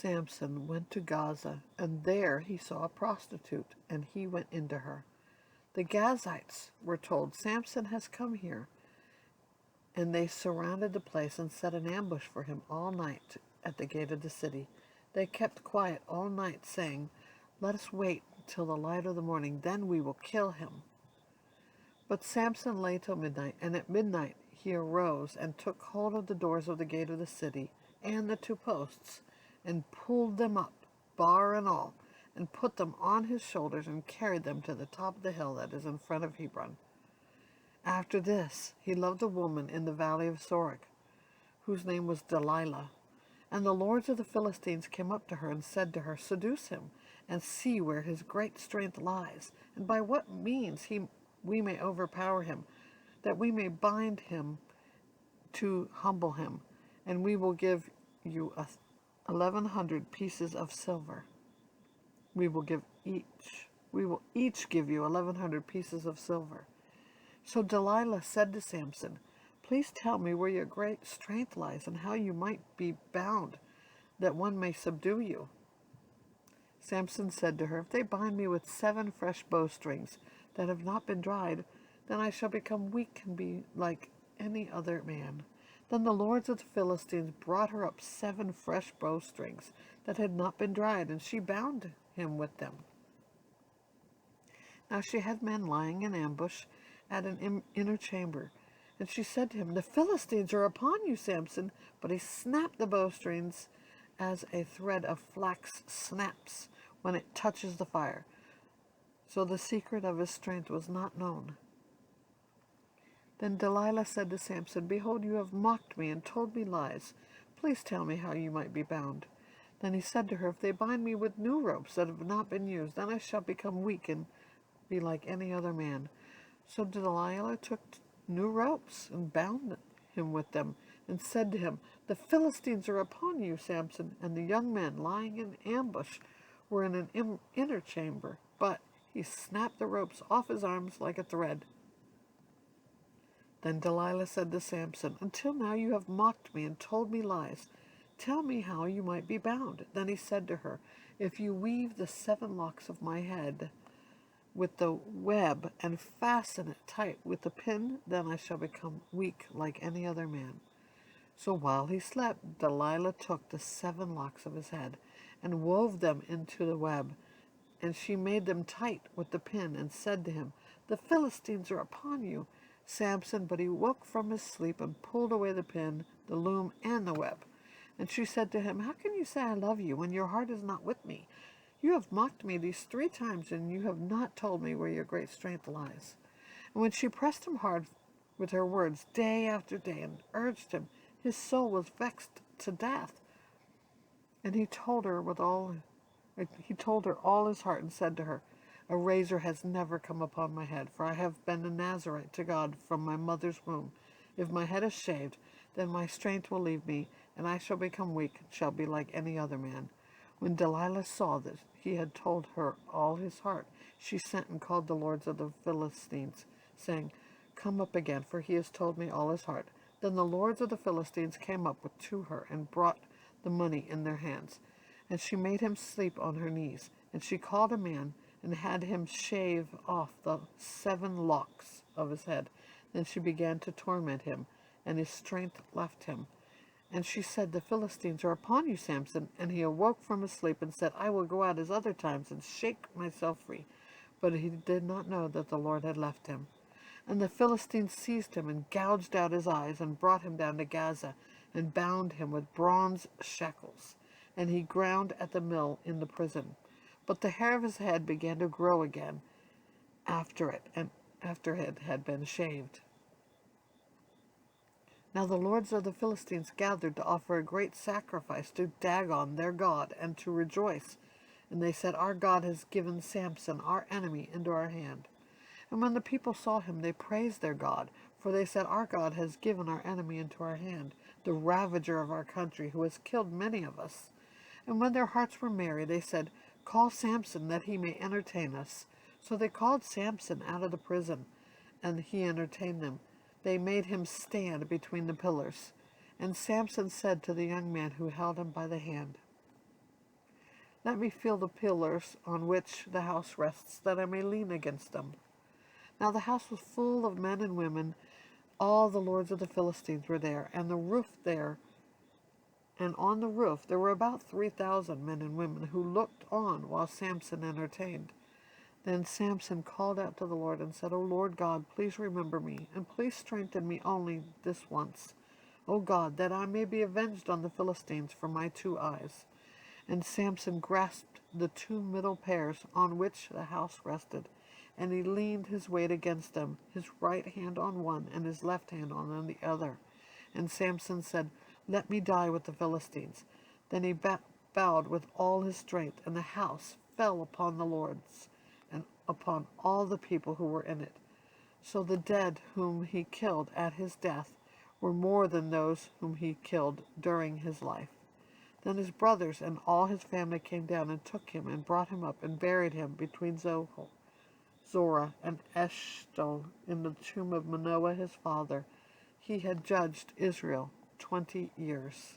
Samson went to Gaza, and there he saw a prostitute, and he went into her. The Gazites were told, "Samson has come here," and they surrounded the place and set an ambush for him all night at the gate of the city. They kept quiet all night, saying, "Let us wait till the light of the morning, then we will kill him." But Samson lay till midnight, and at midnight he arose and took hold of the doors of the gate of the city and the two posts, and pulled them up, bar and all, and put them on his shoulders, and carried them to the top of the hill that is in front of Hebron. After this, he loved a woman in the valley of Sorek, whose name was Delilah. And the lords of the Philistines came up to her and said to her, "Seduce him, and see where his great strength lies, and by what means we may overpower him, that we may bind him to humble him, and we will give you 1,100 pieces of silver. We will each give you 1,100 pieces of silver." So Delilah said to Samson, "Please tell me where your great strength lies, and how you might be bound, that one may subdue you." Samson said to her, "If they bind me with 7 fresh bowstrings that have not been dried, then I shall become weak and be like any other man." Then the lords of the Philistines brought her up 7 fresh bowstrings that had not been dried, and she bound him with them. Now she had men lying in ambush at an inner chamber. And she said to him, "The Philistines are upon you, Samson." But he snapped the bowstrings as a thread of flax snaps when it touches the fire. So the secret of his strength was not known. Then Delilah said to Samson, "Behold, you have mocked me and told me lies. Please tell me how you might be bound." Then he said to her, "If they bind me with new ropes that have not been used, then I shall become weak and be like any other man." So Delilah took new ropes and bound him with them, and said to him, "The Philistines are upon you, Samson." And the young men lying in ambush were in an inner chamber, but he snapped the ropes off his arms like a thread. Then Delilah said to Samson, "Until now you have mocked me and told me lies. Tell me how you might be bound." Then he said to her, "If you weave the 7 locks of my head with the web and fasten it tight with the pin, then I shall become weak like any other man." So while he slept, Delilah took the 7 locks of his head and wove them into the web, and she made them tight with the pin, and said to him, "The Philistines are upon you, Samson." But he woke from his sleep and pulled away the pin, the loom, and the web. And she said to him, "How can you say I love you when your heart is not with me? You have mocked me these 3 times, and you have not told me where your great strength lies." And when she pressed him hard with her words day after day and urged him, his soul was vexed to death. And he told her all his heart, and said to her, "A razor has never come upon my head, for I have been a Nazarite to God from my mother's womb. If my head is shaved, then my strength will leave me, and I shall become weak, and shall be like any other man." When Delilah saw that he had told her all his heart, she sent and called the lords of the Philistines, saying, "Come up again, for he has told me all his heart." Then the lords of the Philistines came up to her and brought the money in their hands. And she made him sleep on her knees. And she called a man and had him shave off the 7 locks of his head. Then she began to torment him, and his strength left him. And she said, "The Philistines are upon you, Samson." And he awoke from his sleep and said, "I will go out as other times and shake myself free." But he did not know that the Lord had left him. And the Philistines seized him and gouged out his eyes and brought him down to Gaza and bound him with bronze shackles. And he ground at the mill in the prison. But the hair of his head began to grow again after it had been shaved. Now the lords of the Philistines gathered to offer a great sacrifice to Dagon their god, and to rejoice. And they said, "Our God has given Samson, our enemy, into our hand." And when the people saw him, they praised their God, for they said, "Our God has given our enemy into our hand, the ravager of our country, who has killed many of us." And when their hearts were merry, they said, "Call Samson, that he may entertain us." So they called Samson out of the prison, and he entertained them. They made him stand between the pillars. And Samson said to the young man who held him by the hand, Let me feel the pillars on which the house rests, that I may lean against them. Now the house was full of men and women. All the lords of the Philistines were there, and on the roof there were about 3,000 men and women who looked on while Samson entertained. Then Samson called out to the Lord and said, O Lord God, please remember me, and please strengthen me only this once, O God, that I may be avenged on the Philistines for my 2 eyes. And Samson grasped the 2 middle pairs on which the house rested, and he leaned his weight against them, his right hand on one and his left hand on the other. And Samson said, Let me die with the Philistines. Then he bowed with all his strength, and the house fell upon the lords and upon all the people who were in it. So the dead whom he killed at his death were more than those whom he killed during his life. Then his brothers and all his family came down and took him and brought him up and buried him between Zorah and Eshtaol in the tomb of Manoah his father. He had judged Israel 20 years.